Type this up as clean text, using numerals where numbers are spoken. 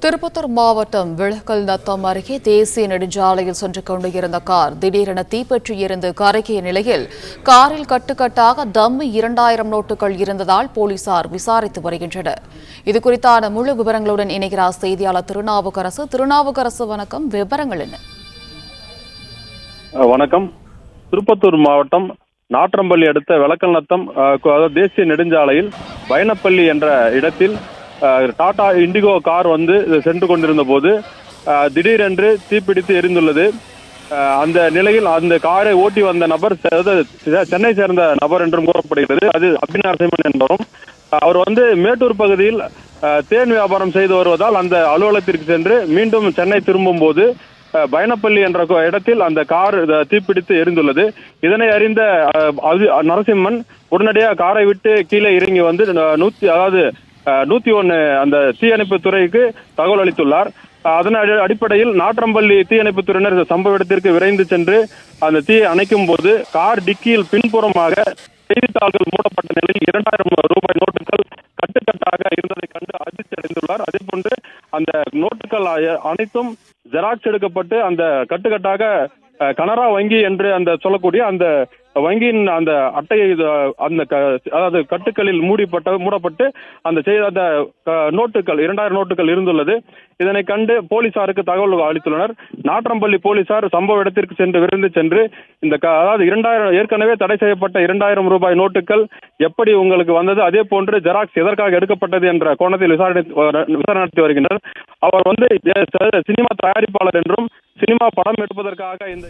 திருப்பத்தூர் மாவட்டம் விளக்கல் நத்தம் அருகே தேசிய நெடுஞ்சாலையில் சென்று கொண்டிருந்த கார் திடீரென தீப்பற்றியிருந்து கருகிய நிலையில் காரில் கட்டுக்கட்டாக டம்மி 2000 நோட்டுகள் இருந்ததால் போலீசார் விசாரித்து வருகின்றனர். இதுகுறித்தான முழு விவரங்களுடன் இணைகிறார் செய்தியாளர் திருநாவுக்கரசு. வணக்கம், விவரங்கள் என்ன? வணக்கம். திருப்பத்தூர் மாவட்டம் நாற்றம்பள்ளி அடுத்த விளக்கல் நத்தம் தேசிய நெடுஞ்சாலையில் பயனப்பள்ளி என்ற இடத்தில் டாடா இண்டிகோ கார் சென்று கொண்டிருந்த போது திடீரென்று தீப்பிடித்து எரிந்துள்ளது. அந்த நிலையில் அந்த காரை ஓட்டி வந்த நபர் சென்னை சேர்ந்த நபர் என்றும் கூறப்படுகிறது. அது அபிநரசிம்மன் என்பவரும். அவர் மேட்டூர் பகுதியில் தேன் வியாபாரம் செய்து வருவதால் அந்த அலுவலகத்திற்கு சென்று மீண்டும் சென்னை திரும்பும் போது பயனப்பள்ளி என்ற இடத்தில் அந்த கார் தீப்பிடித்து எரிந்துள்ளது. இதனை அறிந்த நரசிம்மன் உடனடியாக காரை விட்டு கீழே இறங்கி 101 அந்த தீயணைப்பு துறைக்கு தகவல் அளித்துள்ளார். அதன் அடிப்படையில் நாற்றம்பள்ளி தீயணைப்பு துறையினர் சம்பவ இடத்திற்கு விரைந்து சென்று அந்த தீயை அணைக்கும் போது கார் டிக்கியில் பின்புறமாக செய்தித்தாள்கள் மூடப்பட்ட நிலையில் 2000 ரூபாய் நோட்டுகள் கட்டுக்கட்டாக இருந்ததை கண்டு அதிர்ச்சி அடைந்துள்ளார். அதே போன்று அந்த நோட்டுகள் அனைத்தும் ஜெராக்ஸ் எடுக்கப்பட்டு அந்த கட்டுக்கட்டாக கனரா வங்கி என்று சொல்லக்கூடிய அந்த வங்கியின் அந்த அட்டையை அதாவது கட்டுக்களில் மூடப்பட்டு அந்த நோட்டுகள் 2000 நோட்டுகள் இருந்துள்ளது. இதனை கண்டு போலீசாருக்கு தகவல் அளித்துள்ளனர். நாற்றம்பள்ளி போலீசார் சம்பவ இடத்திற்கு விரைந்து சென்று அதாவது 2000 ஏற்கனவே தடை செய்யப்பட்ட 2000 ரூபாய் நோட்டுகள் எப்படி உங்களுக்கு வந்தது, அதே போன்று ஜெராக்ஸ் எதற்காக எடுக்கப்பட்டது என்ற கோணத்தில் விசாரணை நடத்தி வருகின்றனர். அவர் சினிமா தயாரிப்பாளர் என்றும் சினிமா படம் எடுப்பதற்காக இந்த